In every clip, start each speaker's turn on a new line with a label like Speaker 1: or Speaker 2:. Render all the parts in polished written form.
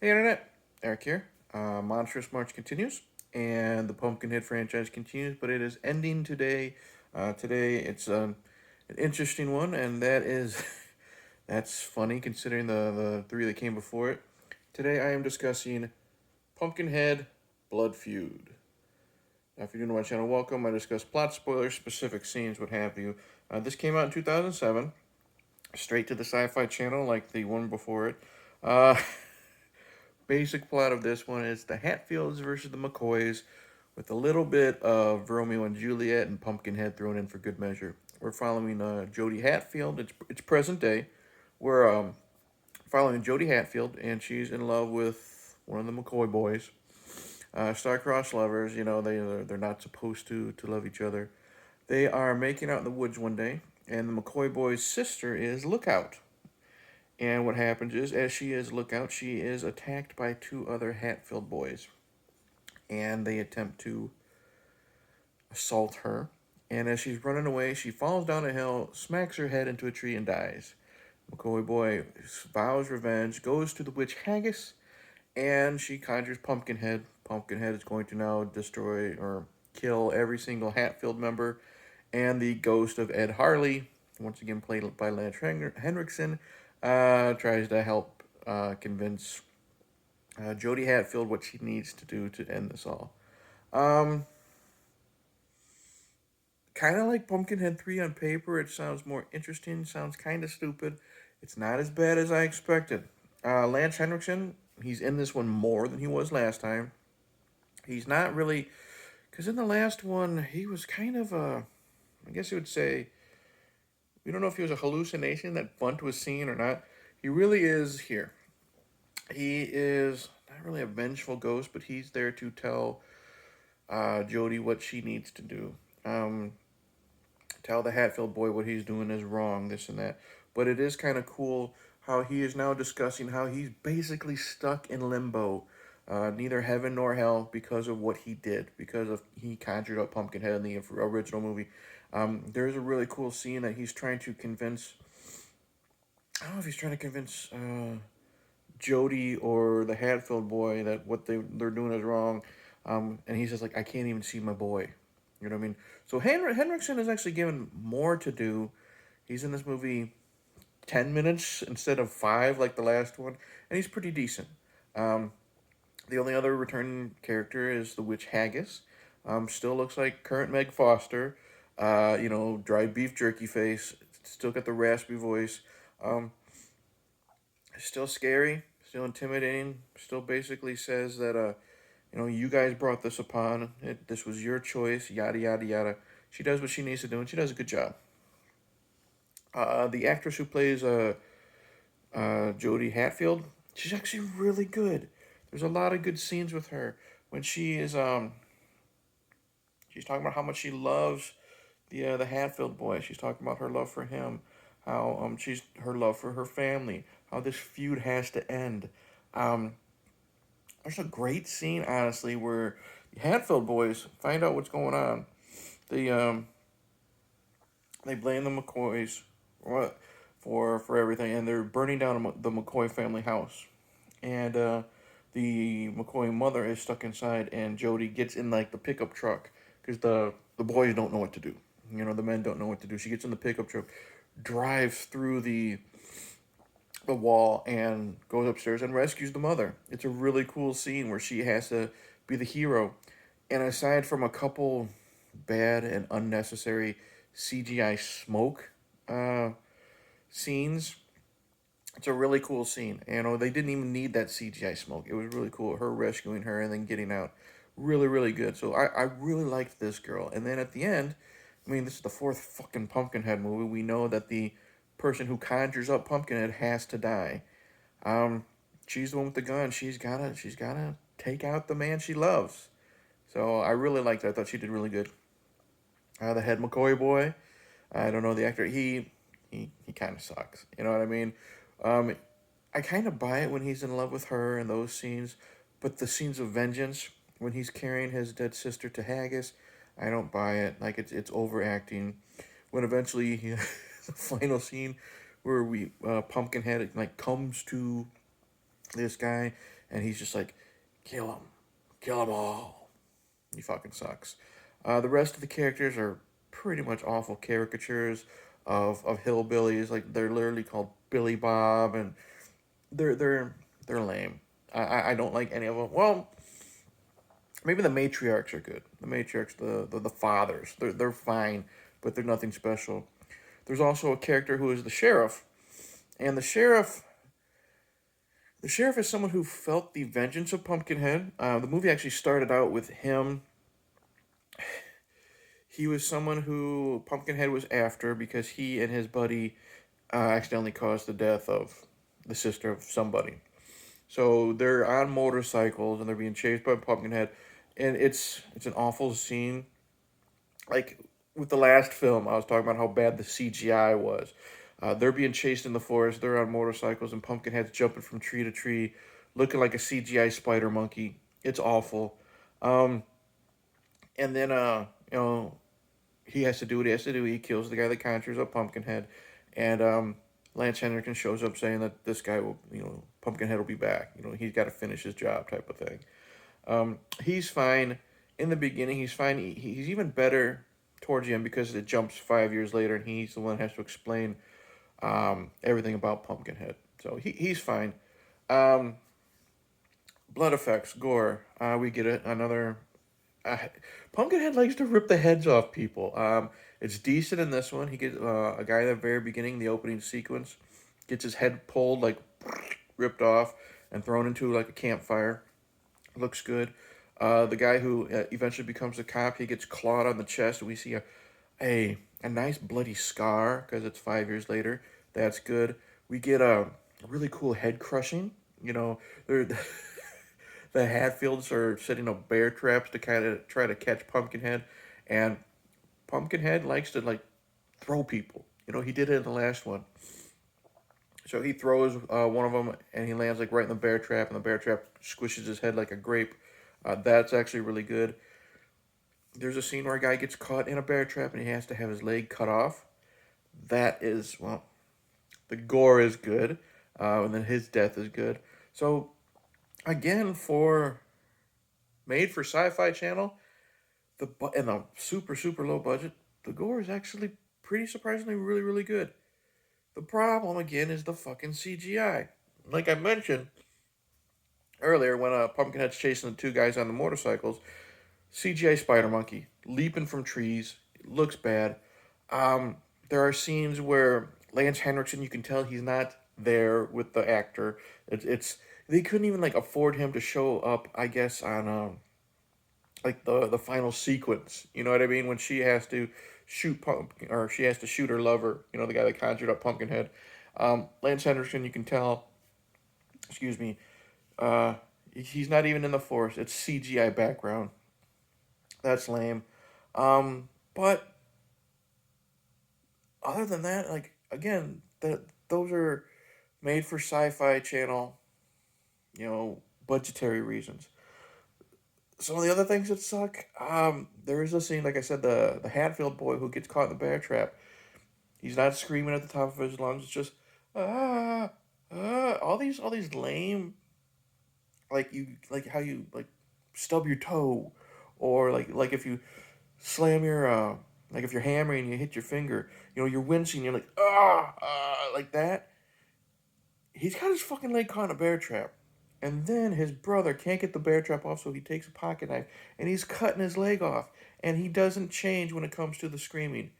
Speaker 1: Hey Internet, Eric here. Monstrous March continues, and the Pumpkinhead franchise continues, but it is ending today. Today it's an interesting one, and that is that's funny considering the three that came before it. Today I am discussing Pumpkinhead Blood Feud. Now, if you're new to my channel, welcome. I discuss plot spoilers, specific scenes, what have you. This came out in 2007, straight to the Sci-Fi Channel, like the one before it. Uh, Basic plot of this one is the Hatfields versus the McCoys, with a little bit of Romeo and Juliet and Pumpkinhead thrown in for good measure. We're following Jodie Hatfield. It's present day. We're following Jodie Hatfield, and she's in love with one of the McCoy boys. Star-crossed lovers. You know they're not supposed to love each other. They are making out in the woods one day, and the McCoy boy's sister is Lookout. And what happens is, as she is Lookout, she is attacked by two other Hatfield boys. And they attempt to assault her. And as she's running away, she falls down a hill, smacks her head into a tree, and dies. McCoy boy vows revenge, goes to the witch Haggis, and she conjures Pumpkinhead. Pumpkinhead is going to now destroy or kill every single Hatfield member. And the ghost of Ed Harley, once again played by Lance Henriksen, tries to help convince Jodie Hatfield what she needs to do to end this all. Um, Kind of like Pumpkinhead 3 on paper. It sounds more interesting, sounds kind of stupid. It's not as bad as I expected. Lance Henriksen, he's in this one more than he was last time. He's not really, because in the last one, he was kind of a, I guess you would say, we don't know if he was a hallucination that Bunt was seeing or not. He really is here. He is not really a vengeful ghost, but he's there to tell Jodie what she needs to do. Tell the Hatfield boy what he's doing is wrong, this and that. But it is kind of cool how he is now discussing how he's basically stuck in limbo, neither heaven nor hell, because of what he did, because of he conjured up Pumpkinhead in the original movie. There's a really cool scene that he's trying to convince. I don't know if he's trying to convince Jodie or the Hatfield boy that what they're doing is wrong, and he says like, I can't even see my boy. You know what I mean? So Henriksen is actually given more to do. He's in this movie 10 minutes instead of 5 like the last one, and he's pretty decent. Um, the only other returning character is the witch Haggis. Still looks like current Meg Foster. Dried beef jerky face. Still got the raspy voice. Um, Still scary. Still intimidating. Still basically says that you guys brought this upon it. This was your choice. Yada yada yada. She does what she needs to do, and she does a good job. The actress who plays Jodie Hatfield, she's actually really good. There's a lot of good scenes with her when she's talking about how much she loves the Hatfield boy. She's talking about her love for him, how she's her love for her family, how this feud has to end. Um, there's a great scene, honestly, where the Hatfield boys find out what's going on. They they blame the McCoys for everything, and they're burning down the McCoy family house. And the McCoy mother is stuck inside, and Jodie gets in like the pickup truck because the boys don't know what to do. The men don't know what to do. She gets in the pickup truck, drives through the wall, and goes upstairs and rescues the mother. It's a really cool scene where she has to be the hero. And aside from a couple bad and unnecessary CGI smoke uh, scenes, it's a really cool scene. They didn't even need that CGI smoke. It was really cool. Her rescuing her and then getting out. Really, really good. So I really liked this girl. And then at the end, I mean, this is the fourth fucking Pumpkinhead movie. We know that the person who conjures up Pumpkinhead has to die. Um, she's the one with the gun. She's gotta take out the man she loves. So I really liked her. I thought she did really good. The head McCoy boy. I don't know the actor. He kind of sucks. You know what I mean? Um, I kind of buy it when he's in love with her and those scenes, but the scenes of vengeance when he's carrying his dead sister to Haggis, I don't buy it. Like it's overacting. When eventually the final scene where we Pumpkinhead like comes to this guy and he's just like, kill them all. He fucking sucks. The rest of the characters are pretty much awful caricatures of hillbillies. Like they're literally called Billy Bob, and they're they're they're lame. I don't like any of them. Well, maybe the matriarchs are good. The matriarchs, the fathers, they're fine, but they're nothing special. There's also a character who is the sheriff, and the sheriff is someone who felt the vengeance of Pumpkinhead. The movie actually started out with him. He was someone who Pumpkinhead was after because he and his buddy accidentally caused the death of the sister of somebody. So they're on motorcycles and they're being chased by Pumpkinhead, and it's an awful scene. Like with the last film, I was talking about how bad the CGI was. They're being chased in the forest. They're on motorcycles, and Pumpkinhead's jumping from tree to tree, looking like a CGI spider monkey. It's awful. Um, and then he has to do what he has to do. He kills the guy that conjures up Pumpkinhead, and Lance Henriksen shows up saying that this guy will, Pumpkinhead will be back. He's got to finish his job, type of thing. He's fine in the beginning. He's fine. He's even better towards the end because it jumps 5 years later, and he's the one that has to explain everything about Pumpkinhead. So he's fine. Um, Blood effects, gore. We get it. Another. Uh, Pumpkinhead likes to rip the heads off people. It's decent in this one. He gets a guy at the very beginning, the opening sequence, gets his head pulled, like ripped off, and thrown into like a campfire. Looks good. The guy who eventually becomes a cop, he gets clawed on the chest. We see a nice bloody scar because it's 5 years later. That's good. We get a really cool head crushing. They're the Hatfields are setting up bear traps to kind of try to catch Pumpkinhead, and Pumpkinhead likes to like throw people. He did it in the last one. So he throws one of them, and he lands like right in the bear trap, and the bear trap squishes his head like a grape. That's actually really good. There's a scene where a guy gets caught in a bear trap, and he has to have his leg cut off. That is, well, the gore is good, and then his death is good. So again, for made for Sci-Fi Channel, and a super super low budget, the gore is actually pretty surprisingly really really good. The problem again is the fucking CGI. Like I mentioned earlier, when Pumpkinhead's chasing the two guys on the motorcycles, CGI spider monkey leaping from trees, looks bad. There are scenes where Lance Henriksen, you can tell he's not there with the actor. It's they couldn't even like afford him to show up, I guess, on like the final sequence. You know what I mean? When she has to or she has to shoot her lover. The guy that conjured up Pumpkinhead. Lance Henderson, you can tell. Excuse me. Uh, he's not even in the forest. It's CGI background. That's lame. But other than that, like again, those are made for Sci-Fi Channel. Budgetary reasons. Some of the other things that suck, there is a scene, like I said, the Hatfield boy who gets caught in the bear trap. He's not screaming at the top of his lungs. It's just ah all these lame, like how you like stub your toe, or like if you slam your like if you're hammering and you hit your finger, you're wincing. You're like like that. He's got his fucking leg caught in a bear trap. And then his brother can't get the bear trap off, so he takes a pocket knife and he's cutting his leg off. And he doesn't change when it comes to the screaming.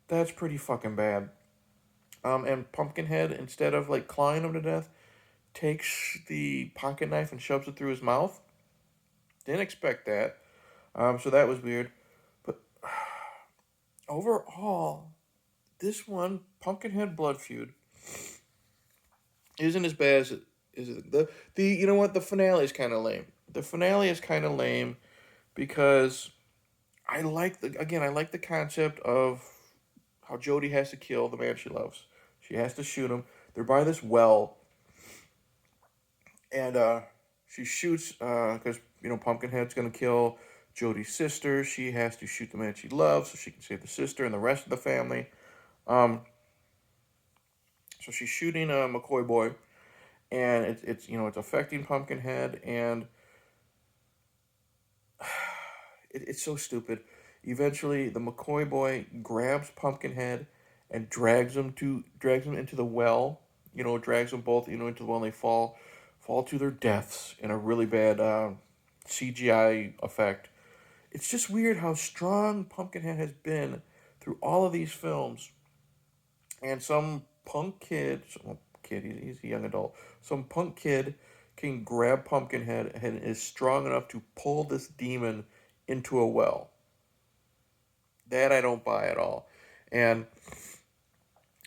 Speaker 1: That's pretty fucking bad. And Pumpkinhead, instead of like clawing him to death, takes the pocket knife and shoves it through his mouth. Didn't expect that. So that was weird. But overall, this one, Pumpkinhead Blood Feud, isn't as bad as it is. The you know what, the finale is kind of lame. The finale is kind of lame because I like the concept of how Jodie has to kill the man she loves. She has to shoot him. They're by this well, and she shoots because Pumpkinhead's gonna kill Jodie's sister. She has to shoot the man she loves so she can save the sister and the rest of the family. Um, so she's shooting McCoy boy, and it's it's affecting Pumpkinhead, and it's so stupid. Eventually, the McCoy boy grabs Pumpkinhead and drags him into the well. Drags them both into the well, and they fall to their deaths in a really bad CGI effect. It's just weird how strong Pumpkinhead has been through all of these films, and some punk kid, he's a young adult, some punk kid can grab Pumpkinhead and is strong enough to pull this demon into a well. That I don't buy at all. And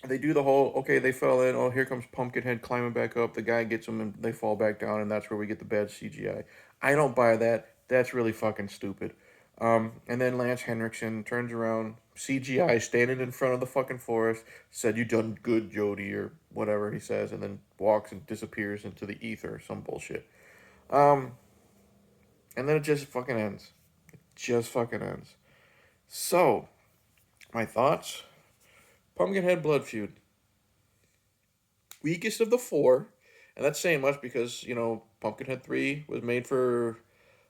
Speaker 1: they do the whole, okay, they fell in, oh, here comes Pumpkinhead climbing back up, the guy gets them and they fall back down, and that's where we get the bad CGI. I don't buy that. That's really fucking stupid. And then Lance Henriksen turns around, CGI, standing in front of the fucking forest, said, "You done good, Jodie," or whatever he says, and then walks and disappears into the ether, some bullshit. Um, and then it just fucking ends. It just fucking ends. So, my thoughts? Pumpkinhead Blood Feud. Weakest of the four, and that's saying much because, Pumpkinhead 3 was made for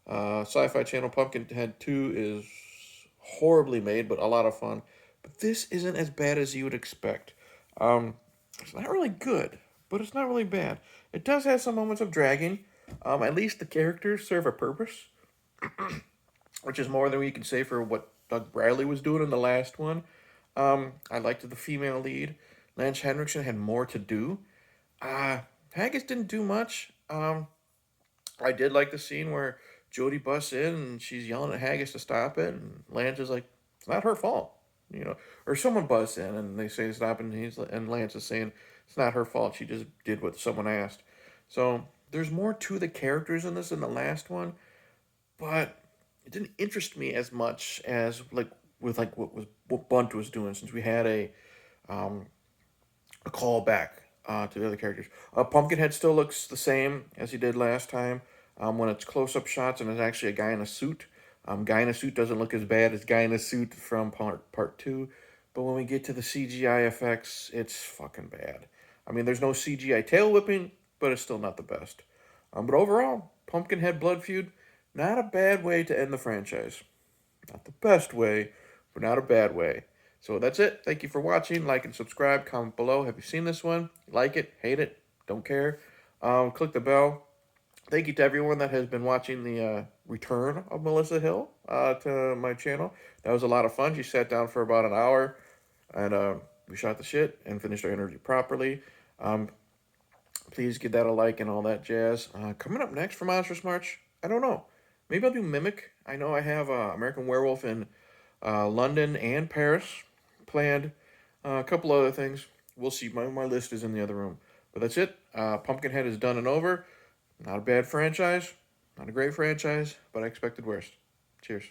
Speaker 1: Sci-Fi Channel. Pumpkinhead 2 is horribly made, but a lot of fun. But this isn't as bad as you would expect. It's not really good, but it's not really bad. It does have some moments of dragging. At least the characters serve a purpose, which is more than we can say for what Doug Bradley was doing in the last one. I liked the female lead. Lance Henriksen had more to do. Haggis didn't do much. I did like the scene where Jodie busts in and she's yelling at Haggis to stop it, and Lance is like, "It's not her fault," or someone busts in and they say stop, and Lance is saying it's not her fault. She just did what someone asked. So there's more to the characters in this than the last one, but it didn't interest me as much as what Bunt was doing, since we had um, a callback to the other characters. Pumpkinhead still looks the same as he did last time. When it's close up shots and it's actually a guy in a suit. Guy in a suit doesn't look as bad as guy in a suit from part two, but when we get to the CGI effects, it's fucking bad. I mean, there's no CGI tail whipping, but it's still not the best. But overall, Pumpkinhead Blood Feud, not a bad way to end the franchise. Not the best way, but not a bad way. So that's it. Thank you for watching. Like and subscribe. Comment below. Have you seen this one? Like it? Hate it? Don't care. Click the bell. Thank you to everyone that has been watching the return of Melissa Hill to my channel. That was a lot of fun. She sat down for about an hour, and we shot the shit and finished our interview properly. Um, Please give that a like and all that jazz. Coming up next for Monstrous March, I don't know. Maybe I'll do Mimic. I know I have American Werewolf in London and Paris planned. A couple other things. We'll see. My list is in the other room. But that's it. Pumpkinhead is done and over. Not a bad franchise. Not a great franchise, but I expected worse. Cheers.